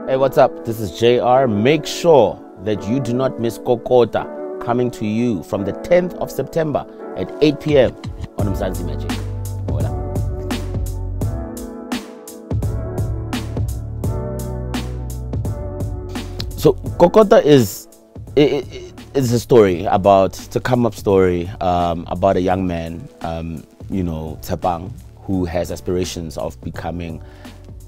Hey, what's up? This is JR. Make sure that you do not miss Kokota, coming to you from the 10th of September at 8 p.m. on Mzansi Magic. Hola. So Kokota is a story it's a come-up story about a young man, Tsepang, who has aspirations of becoming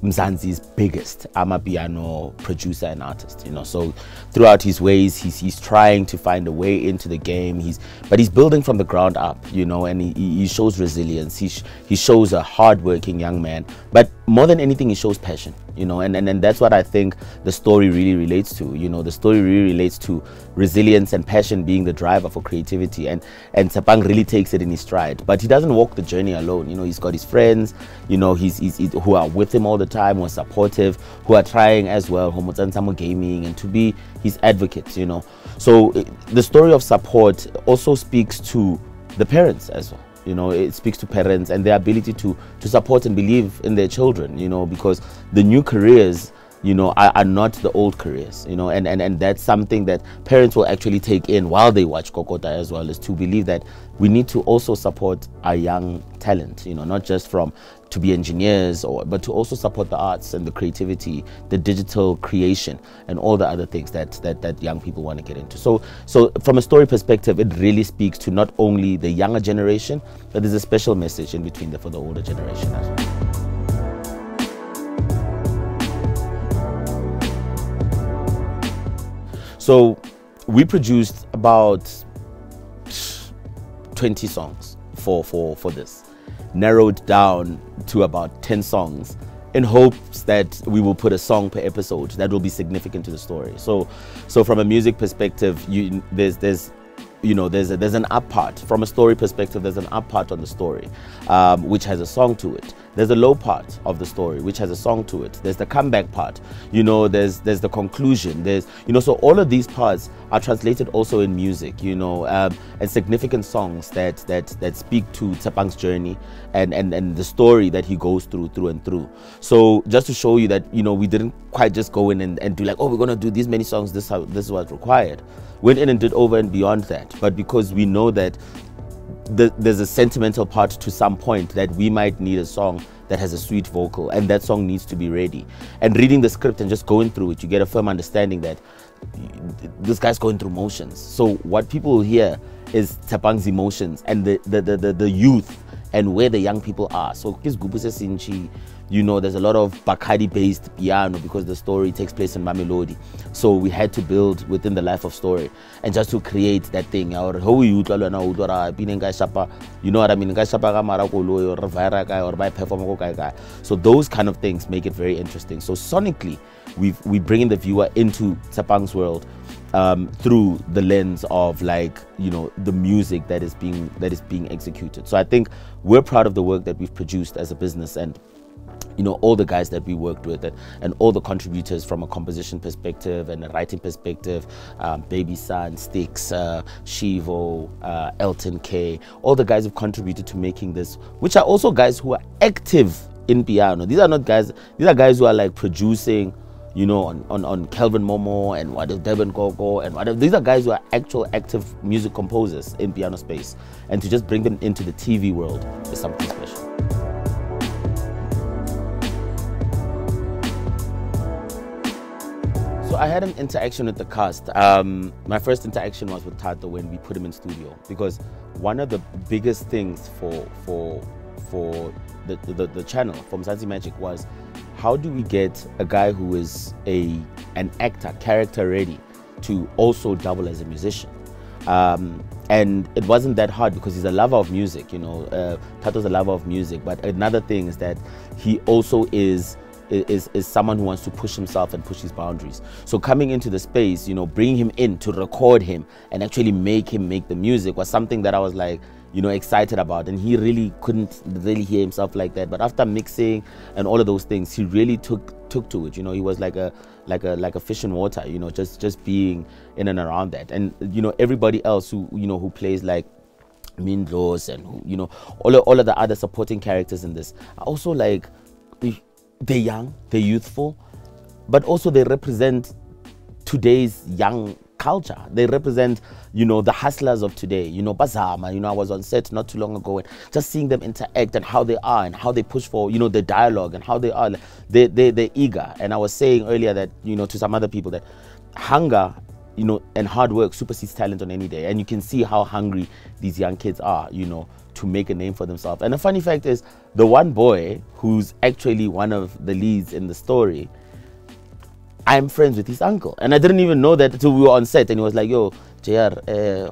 Mzansi's biggest amapiano producer and artist. So throughout his ways, he's trying to find a way into the game. But he's building from the ground up, and he shows resilience. He shows a hardworking young man, but more than anything, he shows passion. And that's what I think the story really relates to. The story really relates to resilience and passion being the driver for creativity. And Tsepang really takes it in his stride. But he doesn't walk the journey alone. He's got his friends, who are with him all the time, who are supportive, who are trying as well, Mzansi gaming, and to be his advocates. So the story of support also speaks to the parents as well. It speaks to parents and their ability to support and believe in their children, because the new careers, are not the old careers, and that's something that parents will actually take in while they watch Kokota as well, is to believe that we need to also support our young talent, not just to be engineers, but to also support the arts and the creativity, the digital creation, and all the other things that young people want to get into. So from a story perspective, it really speaks to not only the younger generation, but there's a special message in between for the older generation as well. So we produced about 20 songs for this, narrowed down to about 10 songs, in hopes that we will put a song per episode that will be significant to the story. So from a music perspective, there's an up part. From a story perspective, there's an up part on the story, which has a song to it. There's a low part of the story, which has a song to it. There's the comeback part, there's the conclusion. So all of these parts are translated also in music, and significant songs that speak to Tsepang's journey and the story that he goes through and through. So just to show you that, we didn't quite just go in and do like, oh, we're going to do these many songs, this is what's required. Went in and did over and beyond that, but because we know that there's a sentimental part to some point, that we might need a song that has a sweet vocal, and that song needs to be ready. And reading the script and just going through it, you get a firm understanding that this guy's going through motions. So what people will hear is Tsepang's emotions and the youth and where the young people are. So there's a lot of Bacardi-based piano because the story takes place in Mamelodi. So we had to build within the life of story, and just to create that thing. You know what I mean? So those kind of things make it very interesting. So sonically, we bring in the viewer into Tsepang's world through the lens of the music that is being executed. So I think we're proud of the work that we've produced as a business, and all the guys that we worked with, and all the contributors from a composition perspective and a writing perspective, Baby San, Sticks, Shivo, Elton K, all the guys who've contributed to making this, which are also guys who are active in piano. These are guys who are producing, on Kelvin Momo and what is Devin Gogo and whatever. These are guys who are actual active music composers in piano space, and to just bring them into the TV world is something special. So I had an interaction with the cast. My first interaction was with Tato when we put him in studio, because one of the biggest things for the channel, for Mzansi Magic, was how do we get a guy who is an actor, character ready, to also double as a musician. And it wasn't that hard because he's a lover of music, Tato's a lover of music. But another thing is that he also is someone who wants to push himself and push his boundaries. So coming into the space, bringing him in to record him and actually make him make the music was something that I was excited about. And he really couldn't really hear himself like that. But after mixing and all of those things, he really took to it. He was like a fish in water, just being in and around that. And everybody else who plays like Mindros and all of the other supporting characters in this are also they're young, they're youthful, but also they represent today's young culture. They represent, you know, the hustlers of today. You know, Bazama, you know, I was on set not too long ago and just seeing them interact and how they are and how they push for, you know, the dialogue and how they are. They're eager. And I was saying earlier that, you know, to some other people that hunger, you know, and hard work supersedes talent on any day. And you can see how hungry these young kids are, you know, to make a name for themselves. And the funny fact is, the one boy who's actually one of the leads in the story, I'm friends with his uncle. And I didn't even know that until we were on set. And he was like, yo, JR,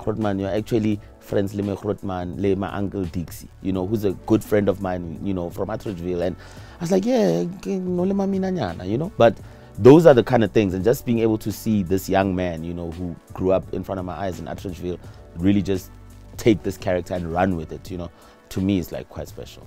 Grootman, you're actually friends with Grootman, my uncle Dixie, you know, who's a good friend of mine, you know, from Atteridgeville. And I was like, yeah, you know. But those are the kind of things. And just being able to see this young man, you know, who grew up in front of my eyes in Atteridgeville, really just take this character and run with it, you know, to me it's like quite special.